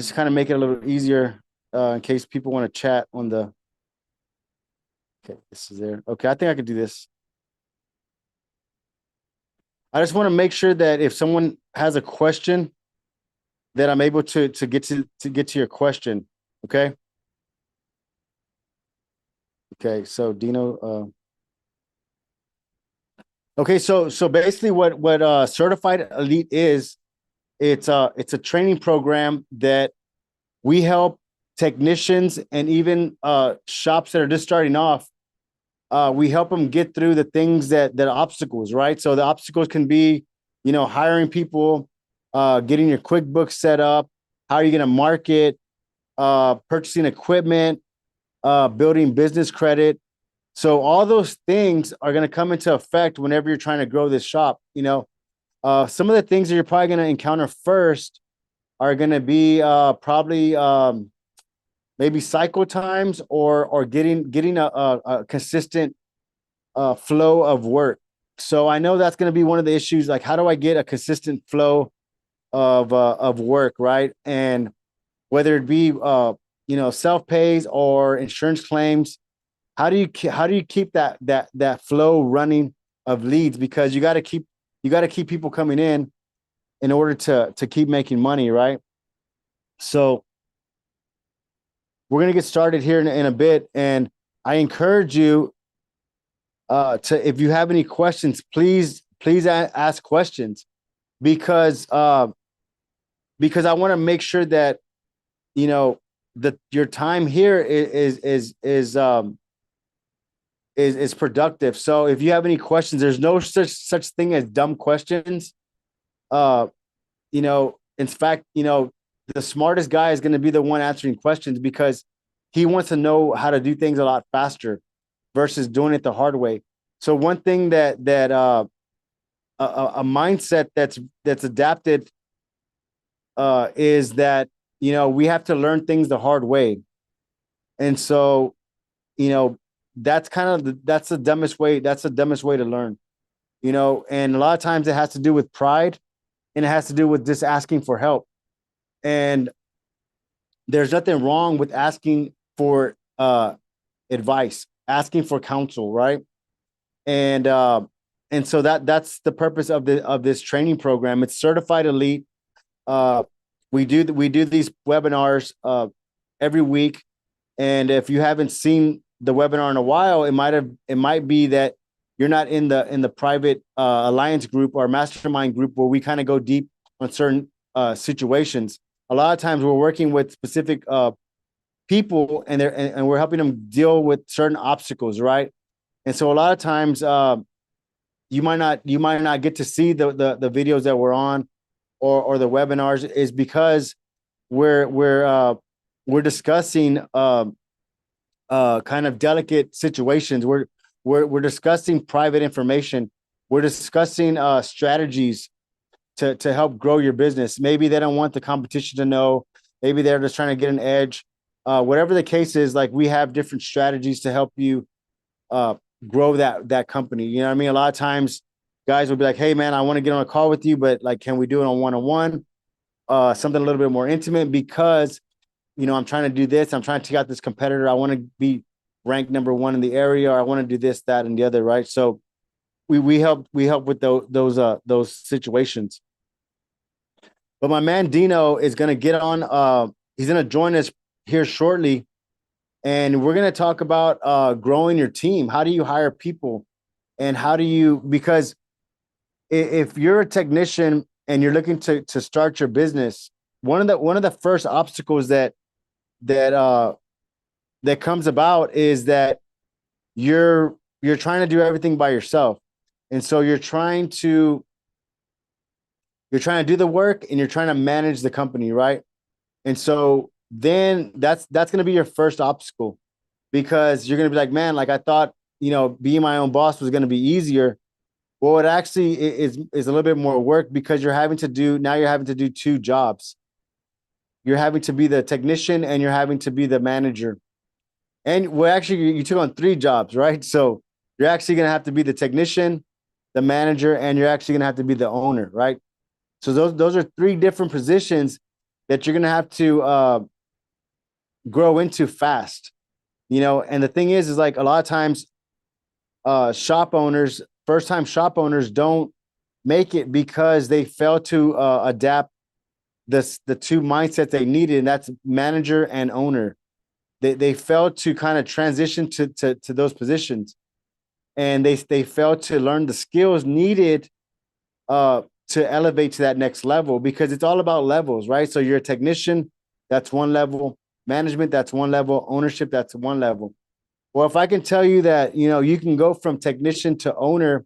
just to kind of make it a little easier in case people want to chat on the. Okay, this is there. Okay, I think I could do this. I just want to make sure that if someone has a question, that I'm able to get to your question. Okay. Okay. So Dino. Okay. So basically, what Certified Elite is, it's a training program that we help technicians and even shops that are just starting off. We help them get through the things that obstacles, right? So the obstacles can be, hiring people, getting your QuickBooks set up, how are you going to market, purchasing equipment, building business credit. So all those things are going to come into effect whenever you're trying to grow this shop. Some of the things that you're probably going to encounter first are going to be probably maybe cycle times or getting a consistent flow of work. So I know that's going to be one of the issues. Like, how do I get a consistent flow of work, right? And whether it be self pays or insurance claims, how do you keep that flow running of leads? Because you got to keep people coming in order to keep making money, right? So we're gonna get started here in a bit, and I encourage you if you have any questions, please ask questions, because I want to make sure that that your time here is productive. So if you have any questions, there's no such thing as dumb questions. In fact, the smartest guy is going to be the one answering questions, because he wants to know how to do things a lot faster versus doing it the hard way. So one thing that a mindset that's adapted is that we have to learn things the hard way. And so that's the dumbest way. That's the dumbest way to learn. And a lot of times it has to do with pride, and it has to do with just asking for help. And there's nothing wrong with asking for advice, asking for counsel, right? And so that's the purpose of this training program. It's Certified Elite. We do these webinars every week, and if you haven't seen the webinar in a while, it might be that you're not in the private alliance group or mastermind group where we kind of go deep on certain situations. A lot of times we're working with specific people, and we're helping them deal with certain obstacles, right? And so a lot of times you might not get to see the videos that we're on or the webinars, is because we're discussing kind of delicate situations. We're discussing private information. We're discussing strategies to help grow your business. Maybe they don't want the competition to know. Maybe they're just trying to get an edge. Whatever the case is, like, we have different strategies to help you grow that company. You know what I mean? A lot of times guys will be like, hey man, I want to get on a call with you, but like, can we do it on one-on-one? Something a little bit more intimate, because I'm trying to do this. I'm trying to take out this competitor. I want to be ranked number one in the area, or I want to do this, that, and the other, right? So we help with those situations. But my man Dino is going to get on. He's going to join us here shortly, and we're going to talk about growing your team. How do you hire people, and how do you? Because if you're a technician and you're looking to start your business, one of the first obstacles that comes about is that you're trying to do everything by yourself, and so you're trying to do the work, and you're trying to manage the company, right? And so then that's going to be your first obstacle, because you're going to be like, man, like, I thought being my own boss was going to be easier. Well, it actually is a little bit more work, because you're having to do two jobs. You're having to be the technician, and you're having to be the manager. And well, actually, you took on three jobs, right? So you're actually going to have to be the technician, the manager, and you're actually going to have to be the owner, right? So those are three different positions that you're going to have to grow into fast, and the thing is like a lot of times shop owners, first time shop owners don't make it because they fail to adapt the two mindsets they needed, and that's manager and owner. They failed to kind of transition to those positions, and they failed to learn the skills needed to elevate to that next level, because it's all about levels, right? So you're a technician, that's one level. Management, that's one level. Ownership, that's one level. Well, if I can tell you that, you can go from technician to owner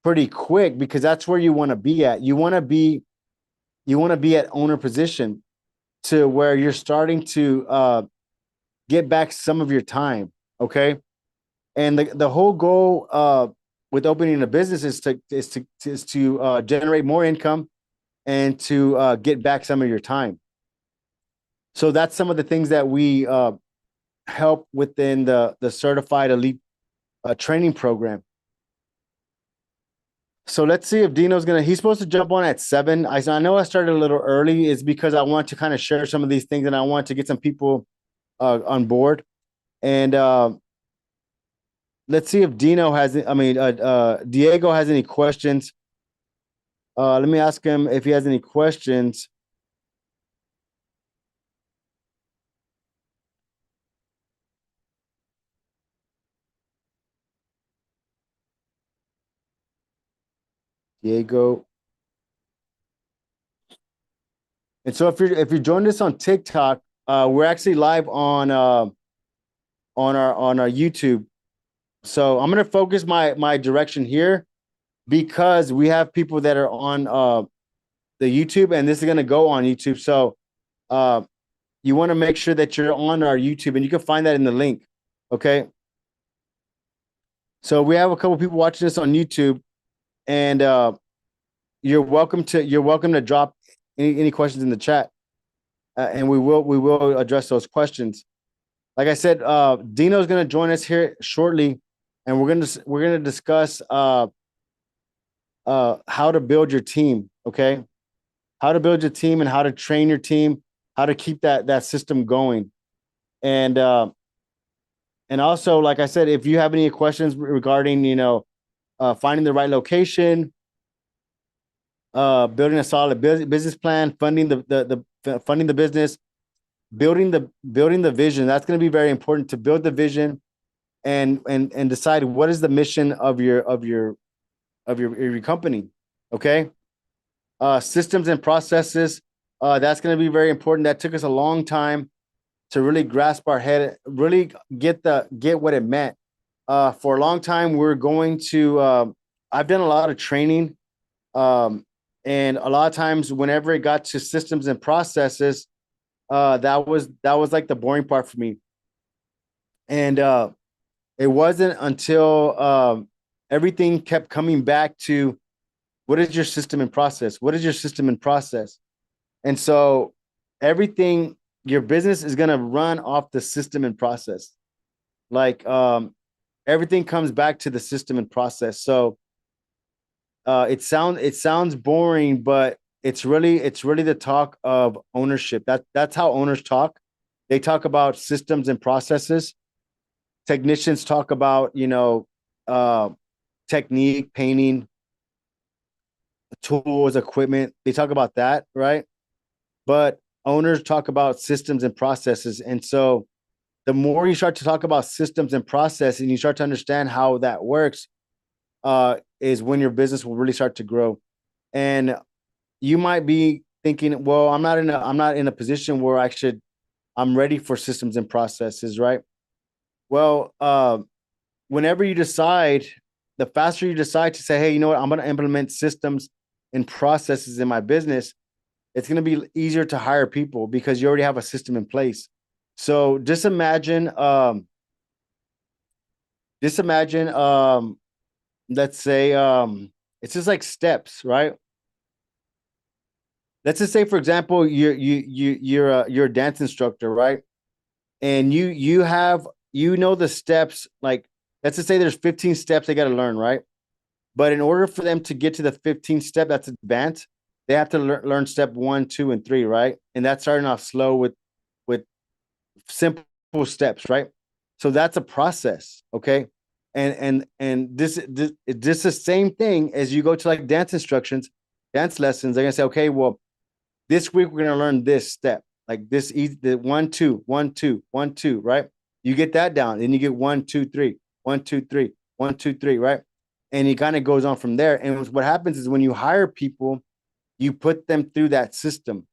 pretty quick, because that's where you want to be at. You want to be at owner position, to where you're starting to get back some of your time. Okay. And the whole goal with opening a business is to generate more income and to get back some of your time. So that's some of the things that we help within the Certified Elite training program. So let's see if Dino's he's supposed to jump on at 7. I know I started a little early. It's because I want to kind of share some of these things, and I want to get some people on board. And let's see if Diego has any questions. Let me ask him if he has any questions. Diego. And so if you joined us on TikTok, we're actually live on our YouTube. So I'm gonna focus my direction here, because we have people that are on the YouTube, and this is gonna go on YouTube. So you want to make sure that you're on our YouTube, and you can find that in the link. Okay. So we have a couple people watching this on YouTube, and you're welcome to drop any questions in the chat, and we will address those questions. Like I said, Dino's going to join us here shortly, and we're going to discuss how to build your team. Okay, how to build your team and how to train your team, how to keep that system going, and also, like I said, if you have any questions regarding finding the right location, building a solid business plan, funding funding the business, building the vision. That's going to be very important, to build the vision and decide what is the mission of your company. Okay. Systems and processes. That's going to be very important. That took us a long time to really grasp our head, really get what it meant. For a long time, we're going to, I've done a lot of training. And a lot of times whenever it got to systems and processes, that was like the boring part for me. And it wasn't until everything kept coming back to, what is your system and process? What is your system and process? And so everything, your business is going to run off the system and process. Like everything comes back to the system and process. So it sounds boring, but it's really the talk of ownership. That's how owners talk. They talk about systems and processes. Technicians talk about technique, painting, tools, equipment. They talk about that, right? But owners talk about systems and processes. And so the more you start to talk about systems and process, and you start to understand how that works, is when your business will really start to grow. And you might be thinking, well, I'm not in a position where I'm ready for systems and processes, right? Well, whenever you decide, the faster you decide to say, hey, you know what, I'm going to implement systems and processes in my business, it's going to be easier to hire people because you already have a system in place. So just imagine, let's say, it's just like steps, right? Let's just say, for example, you're a dance instructor, right? And you know the steps. Like, let's just say there's 15 steps they got to learn, right? But in order for them to get to the 15th step, that's advanced, they have to learn step 1, 2, and 3, right? And that's starting off slow with simple steps, right? So that's a process, okay? And this is the same thing as you go to like dance instructions, dance lessons. They're gonna say, okay, well, this week we're gonna learn this step, like this, the 1, 2, 1, 2, 1, 2, right? You get that down, then you get 1, 2, 3, 1, 2, 3, 1, 2, 3, right? And it kind of goes on from there. And what happens is when you hire people, you put them through that system.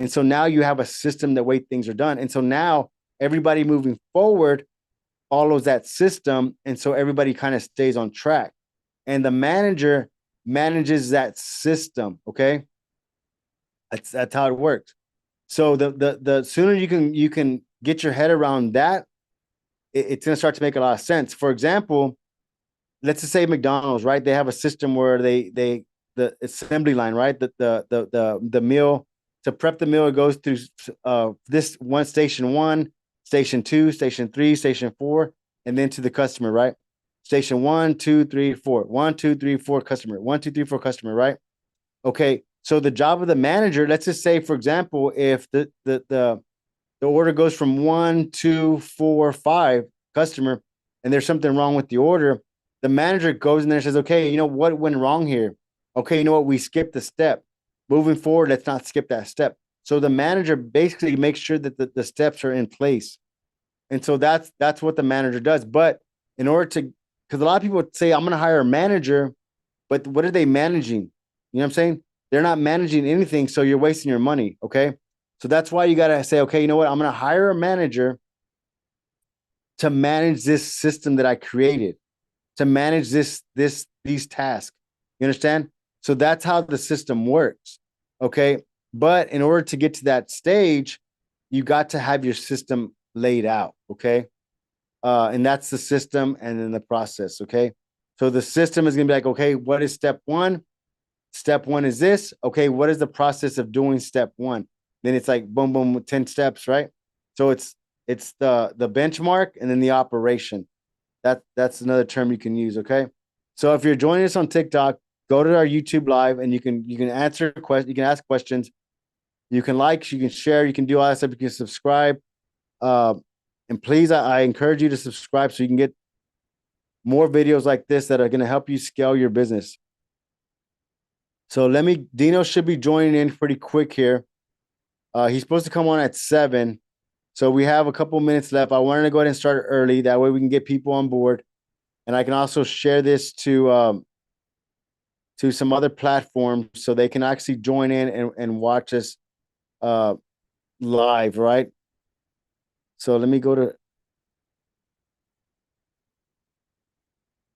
And so now you have a system, the way things are done. And so now everybody moving forward follows that system. And so everybody kind of stays on track. And the manager manages that system. Okay. That's how it works. So the sooner you can get your head around that, it's gonna start to make a lot of sense. For example, let's just say McDonald's, right? They have a system where they the assembly line, right? The meal, to prep the meal, it goes through this one, station 2, station 3, station 4, and then to the customer, right? Station 1, 2, 3, 4. 1, 2, 3, 4, customer. 1, 2, 3, 4, customer, right? Okay. So the job of the manager, let's just say, for example, if the order goes from 1, 2, 4, 5, customer, and there's something wrong with the order, the manager goes in there and says, okay, you know what went wrong here? Okay, you know what? We skipped a step. Moving forward, let's not skip that step. So the manager basically makes sure that the steps are in place. And so that's what the manager does. But in order to, because a lot of people would say, I'm going to hire a manager, but what are they managing? You know what I'm saying? They're not managing anything. So you're wasting your money. Okay. So that's why you got to say, okay, you know what? I'm going to hire a manager to manage this system that I created, to manage these tasks. You understand? So that's how the system works. Okay. But in order to get to that stage, you got to have your system laid out. Okay. And that's the system and then the process. Okay. So the system is going to be like, okay, what is step 1? Step 1 is this. Okay. What is the process of doing step 1? Then it's like boom, boom, 10 steps, right? So it's the benchmark and then the operation. That's another term you can use. Okay. So if you're joining us on TikTok, go to our YouTube live and you can answer questions, you can ask questions, you can like, you can share, you can do all that stuff, you can subscribe. And please, I encourage you to subscribe so you can get more videos like this that are going to help you scale your business. So Dino should be joining in pretty quick here. He's supposed to come on at 7. So we have a couple minutes left. I wanted to go ahead and start early. That way we can get people on board. And I can also share this to some other platforms so they can actually join in and watch us live, right? So let me go to